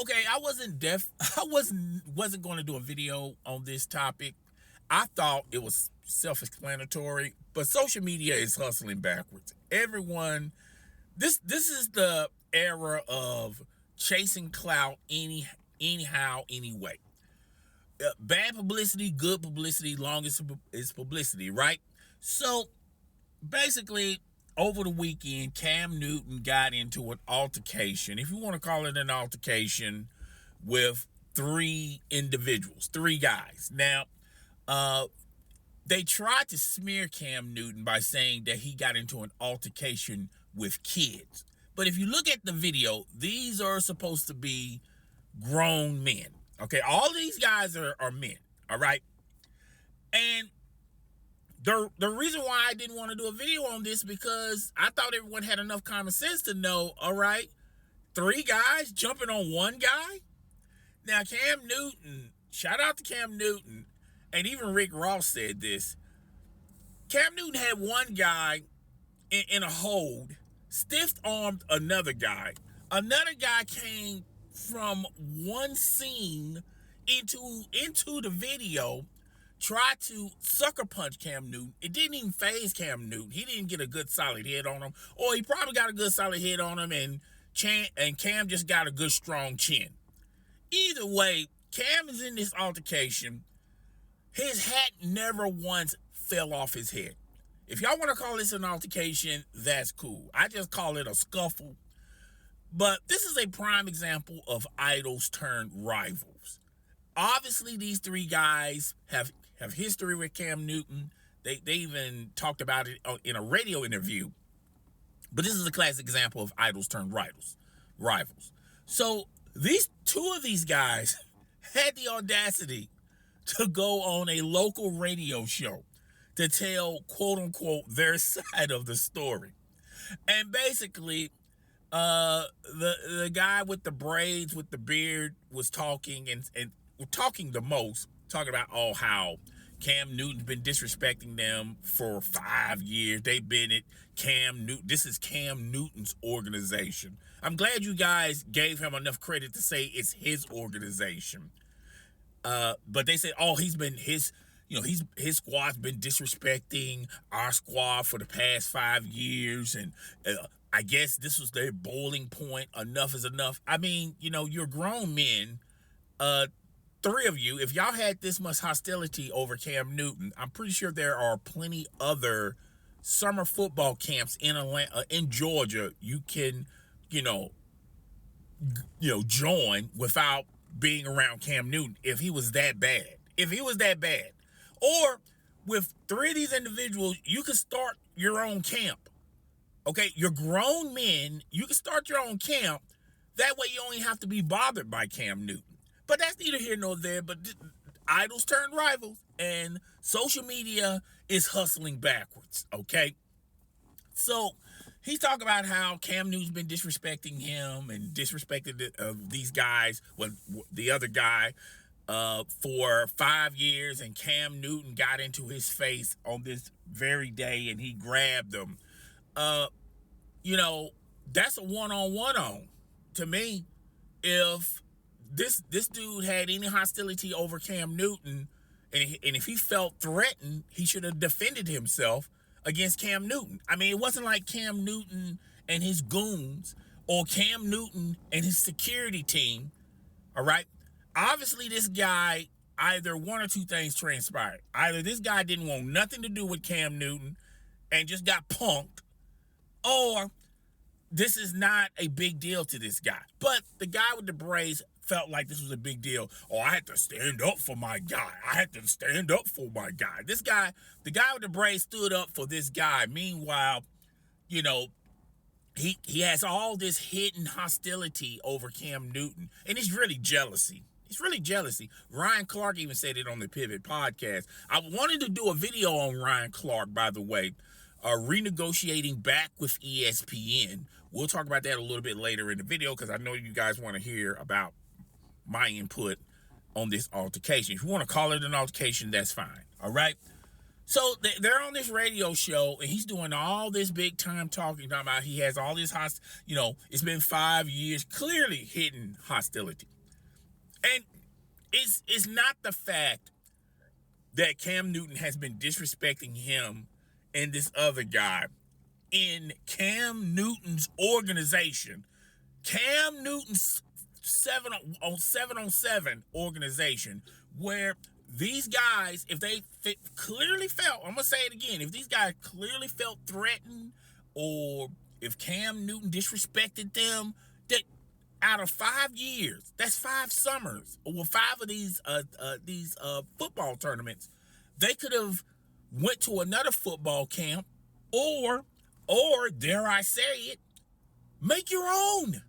Okay, I wasn't deaf. I wasn't going to do a video on this topic. I thought it was self-explanatory, but social media is hustling backwards. Everyone, this is the era of chasing clout anyhow, anyway. Bad publicity, good publicity, long as it's publicity, right? So basically, over the weekend, Cam Newton got into an altercation, if you want to call it an altercation, with three individuals, three guys. Now, they tried to smear Cam Newton by saying that he got into an altercation with kids. But if you look at the video, these are supposed to be grown men. Okay, all these guys are men, all right? And the reason why I didn't want to do a video on this, because I thought everyone had enough common sense to know, all right, three guys jumping on one guy? Now, Cam Newton, shout out to Cam Newton, and even Rick Ross said this. Cam Newton had one guy in a hold, stiff-armed another guy. Another guy came from one scene into the video, tried to sucker punch Cam Newton. It didn't even faze Cam Newton. He didn't get a good solid hit on him, or he probably got a good solid hit on him, and Cam just got a good strong chin. Either way, Cam is in this altercation. His hat never once fell off his head. If y'all want to call this an altercation, that's cool. I just call it a scuffle. But this is a prime example of idols turned rivals. Obviously, these three guys have history with Cam Newton. They even talked about it in a radio interview. But this is a classic example of idols turned rivals. So two of these guys had the audacity to go on a local radio show to tell, quote unquote, their side of the story. And basically, the guy with the braids, with the beard, was talking and talking the most, talking about how Cam Newton's been disrespecting them for 5 years. They've been at Cam Newton. This is Cam Newton's organization. I'm glad you guys gave him enough credit to say it's his organization. But they said, his squad's been disrespecting our squad for the past 5 years, and I guess this was their boiling point. Enough is enough. I mean, you're grown men. Three of you, if y'all had this much hostility over Cam Newton, I'm pretty sure there are plenty other summer football camps in Atlanta, in Georgia, you can, join without being around Cam Newton if he was that bad. Or with three of these individuals, you can start your own camp. Okay, you're grown men, you can start your own camp. That way you only have to be bothered by Cam Newton. But that's neither here nor there. But idols turn rivals, and social media is hustling backwards, okay? So he's talking about how Cam Newton's been disrespecting him and disrespected these guys, the other guy, for 5 years, and Cam Newton got into his face on this very day, and he grabbed him. That's a one-on-one to me. If this dude had any hostility over Cam Newton, and if he felt threatened, he should have defended himself against Cam Newton. I mean, it wasn't like Cam Newton and his goons, or Cam Newton and his security team, all right? Obviously, this guy, either one or two things transpired. Either this guy didn't want nothing to do with Cam Newton and just got punked, or this is not a big deal to this guy. But the guy with the braids felt like this was a big deal. Oh, I had to stand up for my guy. This guy, the guy with the braids, stood up for this guy. Meanwhile, he has all this hidden hostility over Cam Newton, and it's really jealousy. Ryan Clark even said it on the Pivot podcast. I wanted to do a video on Ryan Clark, by the way, renegotiating back with ESPN. We'll talk about that a little bit later in the video, because I know you guys want to hear about my input on this altercation. If you want to call it an altercation, that's fine. All right. So they're on this radio show, and he's doing all this big time talking about he has all this it's been 5 years, clearly hidden hostility. And it's not the fact that Cam Newton has been disrespecting him and this other guy in Cam Newton's organization. Cam Newton's 7-on-7 organization, where these guys, if they clearly felt, I'm going to say it again, if these guys clearly felt threatened, or if Cam Newton disrespected them, that out of 5 years, that's 5 summers, or 5 of these football tournaments, they could have went to another football camp, or dare I say it, make your own.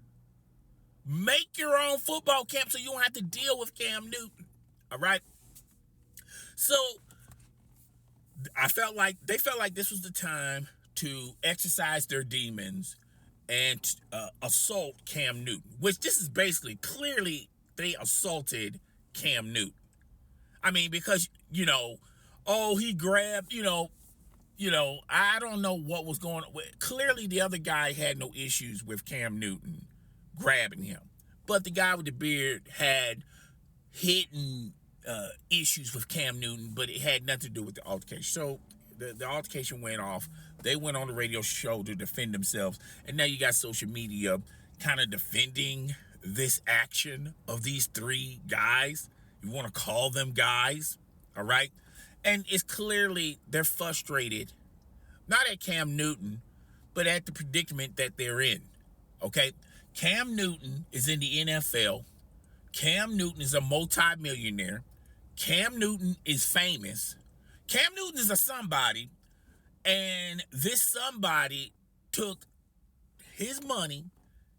Make your own football camp so you don't have to deal with Cam Newton. All right? So they felt like this was the time to exercise their demons and assault Cam Newton, which this is basically clearly they assaulted Cam Newton. I mean, because, he grabbed, I don't know what was going on. Clearly the other guy had no issues with Cam Newton grabbing him, but the guy with the beard had hidden issues with Cam Newton, but it had nothing to do with the altercation. So the altercation went off. They went on the radio show to defend themselves, and now you got social media kind of defending this action of these 3 guys. You want to call them guys, all right? And it's clearly they're frustrated, not at Cam Newton, but at the predicament that they're in, okay? Cam Newton is in the NFL. Cam Newton is a multi-millionaire. Cam Newton is famous. Cam Newton is a somebody, and this somebody took his money,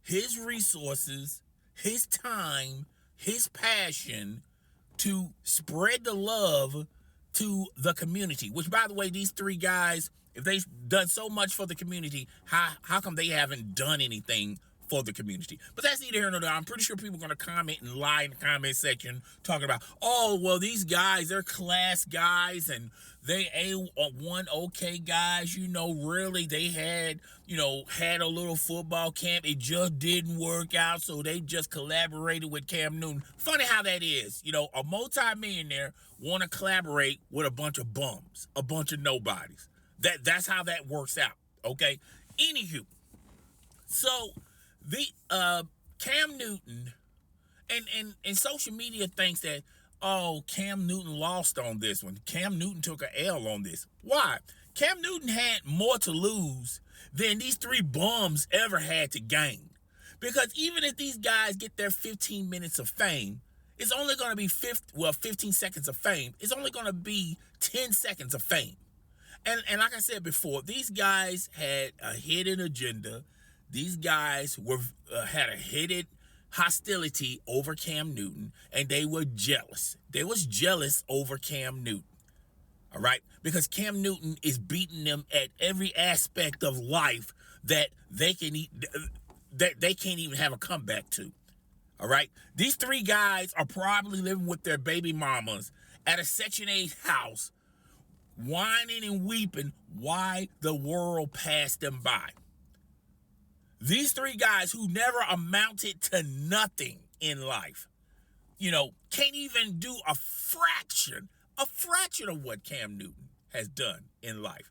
his resources, his time, his passion to spread the love to the community, which, by the way, these 3 guys, if they've done so much for the community, how come they haven't done anything for the community? But that's neither here nor there. I'm pretty sure people are going to comment and lie in the comment section talking about, oh, well, these guys, they're class guys, and they A1 okay guys, really, they had a little football camp. It just didn't work out, so they just collaborated with Cam Newton. Funny how that is. A multi-millionaire want to collaborate with a bunch of bums, a bunch of nobodies. That's how that works out, okay? Anywho, so the Cam Newton and social media thinks that, oh, Cam Newton lost on this one. Cam Newton took a L on this. Why? Cam Newton had more to lose than these 3 bums ever had to gain. Because even if these guys get their 15 minutes of fame, it's only going to be 15 seconds of fame. It's only going to be 10 seconds of fame. And like I said before, these guys had a hidden agenda. These guys had a hidden hostility over Cam Newton, and they were jealous. They was jealous over Cam Newton, all right? Because Cam Newton is beating them at every aspect of life that they can't even have a comeback to, all right? These 3 guys are probably living with their baby mamas at a Section 8 house, whining and weeping why the world passed them by. These 3 guys who never amounted to nothing in life, can't even do a fraction of what Cam Newton has done in life.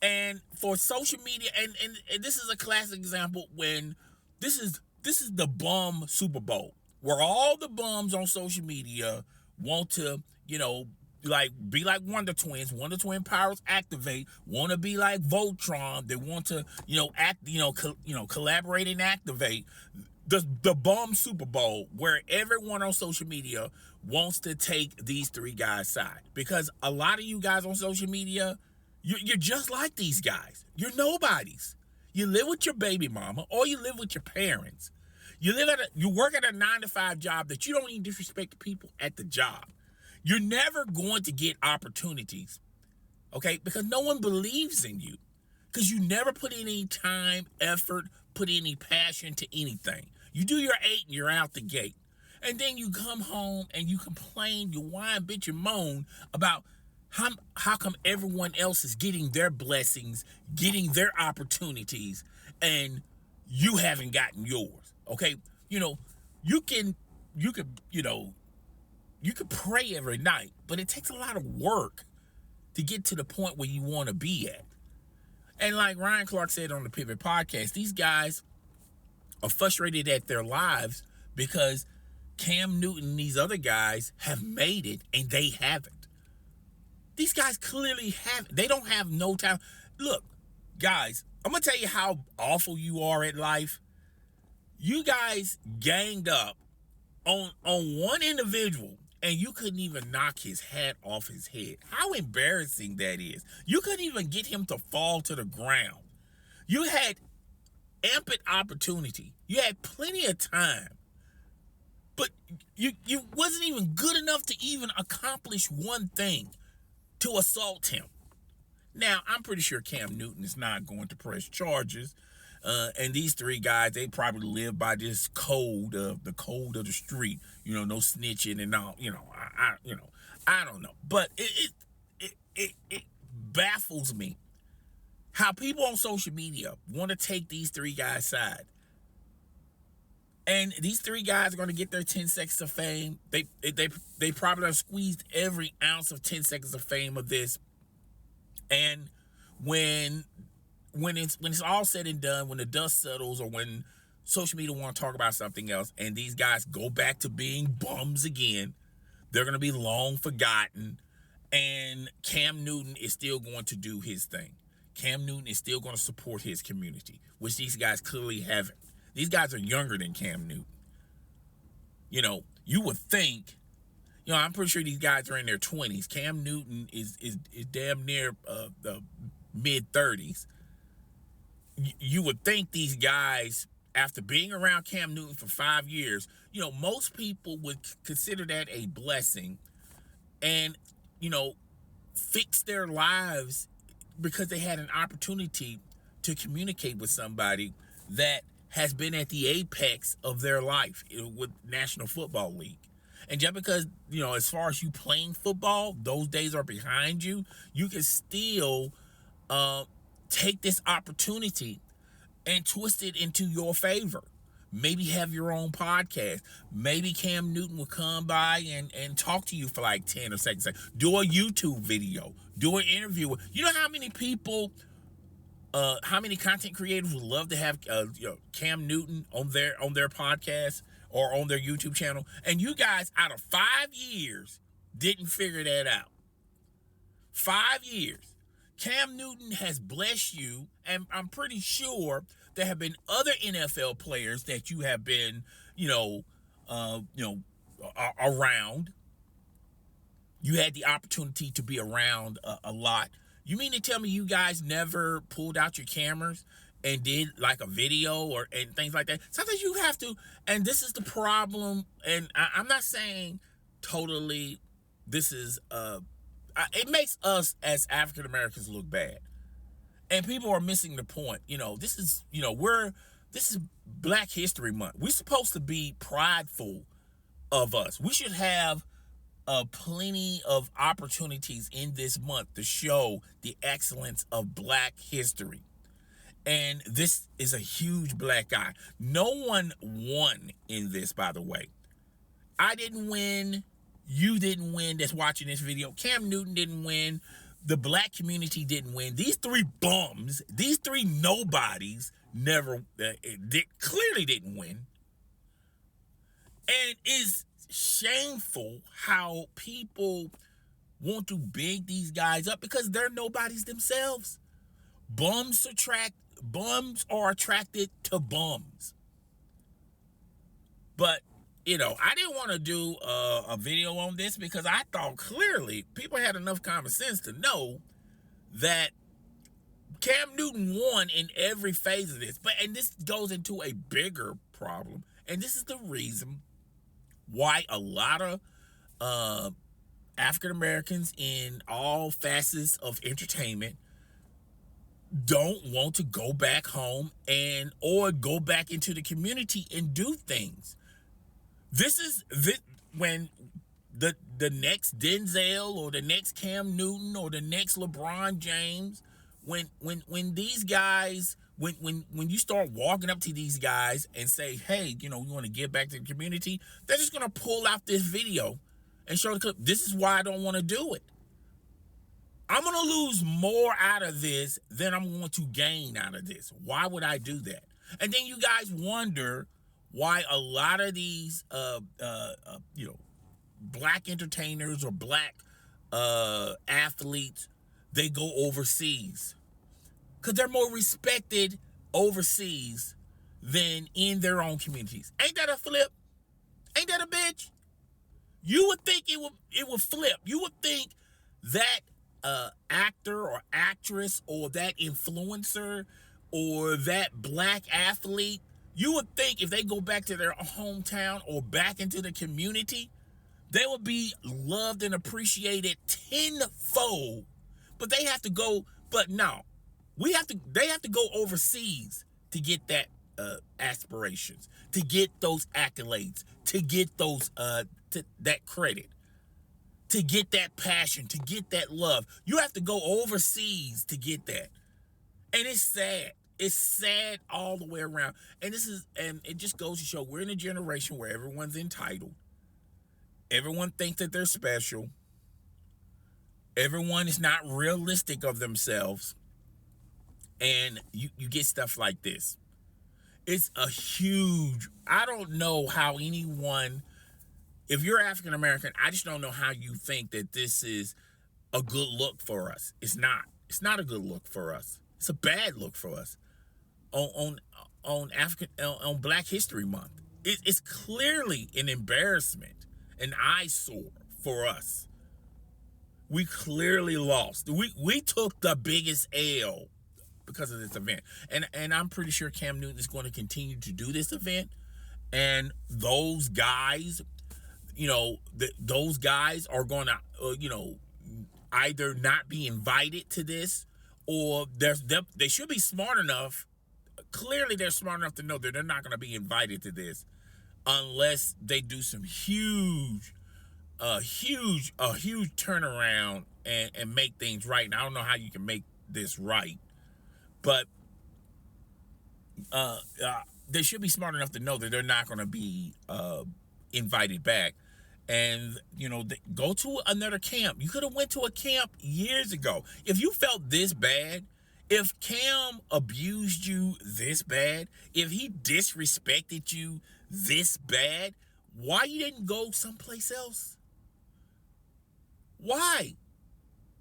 And for social media, and this is a classic example when this is the bum Super Bowl, where all the bums on social media want to, be like Wonder Twins. Wonder Twin powers activate. Want to be like Voltron. They want to, collaborate and activate. The bum Super Bowl, where everyone on social media wants to take these 3 guys' side, because a lot of you guys on social media, you're just like these guys. You're nobodies. You live with your baby mama, or you live with your parents. You work at a 9-to-5 job that you don't even disrespect the people at the job. You're never going to get opportunities, okay? Because no one believes in you. Because you never put any time, effort, put any passion to anything. You do your 8 and you're out the gate. And then you come home and you complain, you whine, bitch, and moan about How come everyone else is getting their blessings, getting their opportunities, and you haven't gotten yours? Okay, you can you could you could pray every night, but it takes a lot of work to get to the point where you want to be at. And like Ryan Clark said on the Pivot podcast, these guys are frustrated at their lives because Cam Newton and these other guys have made it and they haven't. These guys clearly haven't. They don't have no time. Look, guys, I'm going to tell you how awful you are at life. You guys ganged up on one individual and you couldn't even knock his hat off his head. How embarrassing that is. You couldn't even get him to fall to the ground. You had ample opportunity. You had plenty of time. But you wasn't even good enough to even accomplish one thing, to assault him. Now, I'm pretty sure Cam Newton is not going to press charges. And these three guys, they probably live by this code of the street, no snitching and all, I don't know. But it baffles me how people on social media want to take these three guys' side. And these three guys are going to get their 10 seconds of fame. They probably have squeezed every ounce of 10 seconds of fame of this. And when it's all said and done, when the dust settles, or when social media want to talk about something else, and these guys go back to being bums again, they're going to be long forgotten. And Cam Newton is still going to do his thing. Cam Newton is still going to support his community, which these guys clearly haven't. These guys are younger than Cam Newton. You would think, I'm pretty sure these guys are in their 20s. Cam Newton is damn near the mid-30s. You would think these guys, after being around Cam Newton for 5 years, most people would consider that a blessing and, fix their lives because they had an opportunity to communicate with somebody that has been at the apex of their life with National Football League. And just because, as far as you playing football, those days are behind you, you can still take this opportunity and twist it into your favor. Maybe have your own podcast. Maybe Cam Newton will come by and talk to you for like 10 or seconds. Do a YouTube video. Do an interview. You know how many people, how many content creators would love to have Cam Newton on their podcast or on their YouTube channel? And you guys, out of 5 years, didn't figure that out. 5 years. Cam Newton has blessed you, and I'm pretty sure there have been other NFL players that you have been, around. You had the opportunity to be around a lot. You mean to tell me you guys never pulled out your cameras and did like a video and things like that? Sometimes you have to, and this is the problem. And I'm not saying totally this is it makes us as African Americans look bad, and people are missing the point. This is this is Black History Month. We're supposed to be prideful of us. We should have plenty of opportunities in this month to show the excellence of Black history. And this is a huge black guy. No one won in this, by the way. I didn't win. You didn't win that's watching this video. Cam Newton didn't win. The black community didn't win. These three bums, these three nobodies clearly didn't win. And it's shameful how people want to big these guys up because they're nobodies themselves. Bums are attracted to bums. But I didn't want to do a video on this because I thought clearly people had enough common sense to know that Cam Newton won in every phase of this. And this goes into a bigger problem. And this is the reason why a lot of African Americans in all facets of entertainment don't want to go back home or go back into the community and do things. When the next Denzel or the next Cam Newton or the next LeBron James. When these guys, when you start walking up to these guys and say, hey, you want to give back to the community, they're just gonna pull out this video and show the clip. This is why I don't want to do it. I'm gonna lose more out of this than I'm going to gain out of this. Why would I do that? And then you guys wonder why a lot of these black entertainers or black athletes, they go overseas, because they're more respected overseas than in their own communities. Ain't that a flip? Ain't that a bitch? You would think it would flip. You would think that actor or actress or that influencer or that black athlete, you would think if they go back to their hometown or back into the community, they would be loved and appreciated tenfold. But they have to go, but no. They have to go overseas to get that aspirations, to get those accolades, to get those that credit, to get that passion, to get that love. You have to go overseas to get that. And it's sad. It's sad all the way around. And it just goes to show we're in a generation where everyone's entitled. Everyone thinks that they're special. Everyone is not realistic of themselves. And you get stuff like this. It's a huge, I don't know how anyone, if you're African American, I just don't know how you think that this is a good look for us. It's not. It's not a good look for us. It's a bad look for us on Black History Month. It's clearly an embarrassment, an eyesore for us. We clearly lost. We took the biggest L because of this event. And I'm pretty sure Cam Newton is going to continue to do this event. And those guys, those guys are going to, either not be invited to this, or they should be smart enough. Clearly, they're smart enough to know that they're not going to be invited to this unless they do some huge turnaround and make things right. And I don't know how you can make this right, but they should be smart enough to know that they're not going to be invited back. And go to another camp. You could have went to a camp years ago. If you felt this bad, if Cam abused you this bad, if he disrespected you this bad, why you didn't go someplace else? Why?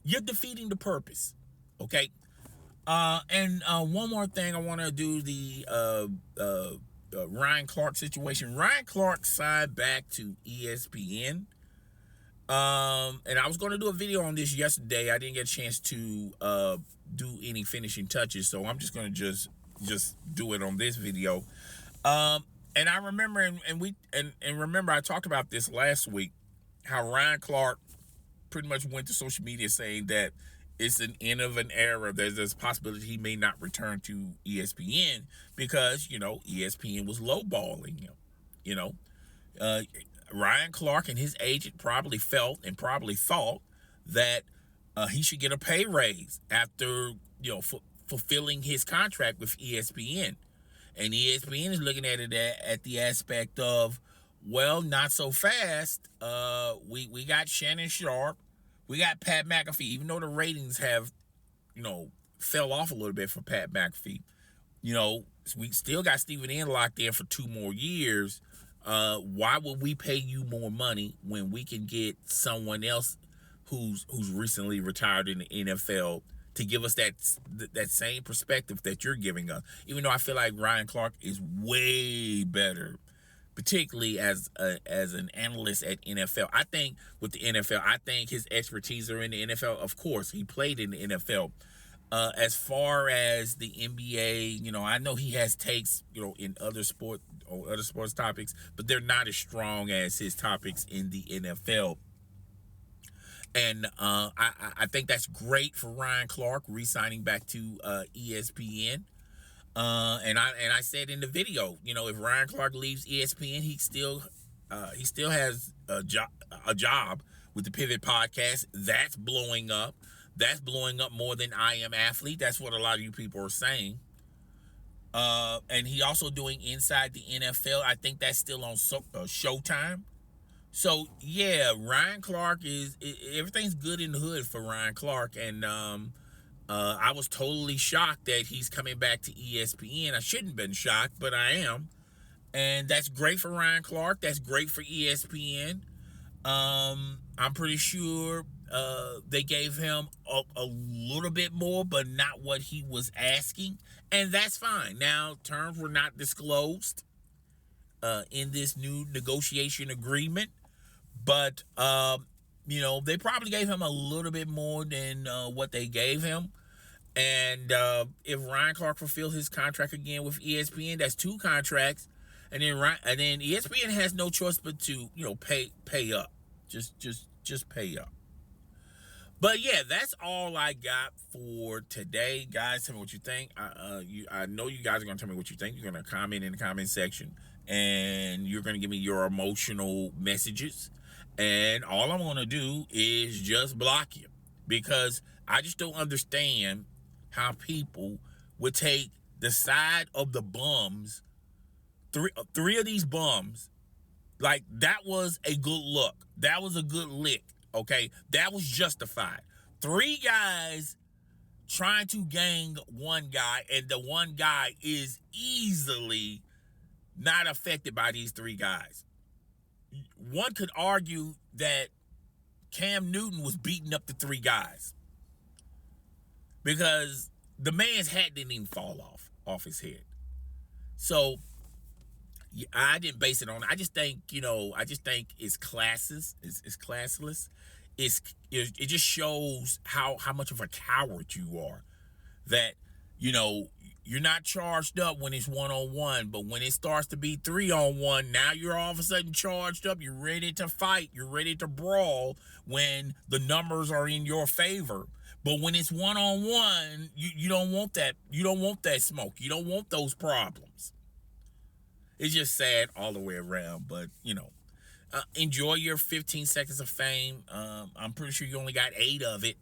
You're defeating the purpose. Okay. And one more thing, I want to do the Ryan Clark situation. Ryan Clark signed back to ESPN. And I was going to do a video on this yesterday. I didn't get a chance to do any finishing touches, so I'm just going to just do it on this video. And I remember, and remember, I talked about this last week, how Ryan Clark pretty much went to social media saying that it's an end of an era. There's this possibility he may not return to ESPN because, ESPN was lowballing him. Ryan Clark and his agent probably felt and probably thought that he should get a pay raise after, fulfilling his contract with ESPN. And ESPN is looking at it at the aspect of, well, not so fast. We got Shannon Sharp. We got Pat McAfee, even though the ratings have, fell off a little bit for Pat McAfee. We still got Stephen N locked in for 2 more years. Why would we pay you more money when we can get someone else who's recently retired in the NFL to give us that same perspective that you're giving us? Even though I feel like Ryan Clark is way better, particularly as an analyst at NFL. I think with the NFL, I think his expertise are in the NFL. Of course, he played in the NFL. As far as the NBA, I know he has takes, in other sports topics, but they're not as strong as his topics in the NFL. And I think that's great for Ryan Clark re-signing back to ESPN. And I said in the video, if Ryan Clark leaves ESPN, he still He still has a job with the Pivot Podcast. That's blowing up. That's blowing up more than I Am Athlete. That's what a lot of you people are saying. And he also doing Inside the NFL. I think that's still on Showtime. So yeah, Ryan Clark everything's good in the hood for Ryan Clark, and I was totally shocked that he's coming back to ESPN. I shouldn't have been shocked, but I am, and that's great for Ryan Clark. That's great for ESPN. I'm pretty sure they gave him a little bit more, but not what he was asking, and that's fine. Now, terms were not disclosed in this new negotiation agreement, but they probably gave him a little bit more than what they gave him. And if Ryan Clark fulfills his contract again with ESPN, that's 2 contracts, and then ESPN has no choice but to pay up, just pay up. But yeah, that's all I got for today, guys. Tell me what you think. I know you guys are gonna tell me what you think. You're gonna comment in the comment section, and you're gonna give me your emotional messages. And all I'm gonna do is just block you, because I just don't understand how people would take the side of the bums, three of these bums. Like, that was a good look. That was a good lick. Okay, that was justified. 3 guys trying to gang one guy, and the one guy is easily not affected by these 3 guys. One could argue that Cam Newton was beating up the 3 guys because the man's hat didn't even fall off his head. So I didn't base it on it. I just think it's classless. It's classless. It just shows how much of a coward you are. That you're not charged up when it's 1-on-1, but when it starts to be 3-on-1, now you're all of a sudden charged up. You're ready to fight. You're ready to brawl when the numbers are in your favor. But when it's 1-on-1, you don't want that. You don't want that smoke. You don't want those problems. It's just sad all the way around, but enjoy your 15 seconds of fame. I'm pretty sure you only got 8 of it,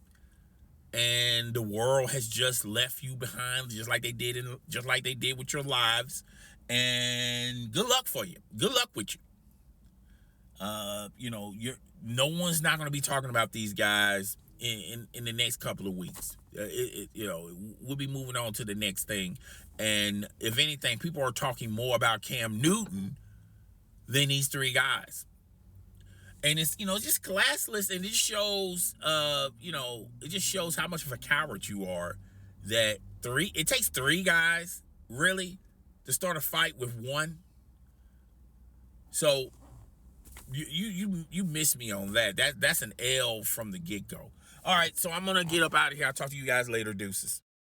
and the world has just left you behind, just like they did with your lives. And good luck for you. Good luck with you. No one's not going to be talking about these guys in the next couple of weeks. We'll be moving on to the next thing. And if anything, people are talking more about Cam Newton than these 3 guys. And it's just classless, and it just shows how much of a coward you are. That it takes 3 guys really to start a fight with 1. So you missed me on that. That's an L from the get-go. All right, so I'm gonna get up out of here. I'll talk to you guys later. Deuces.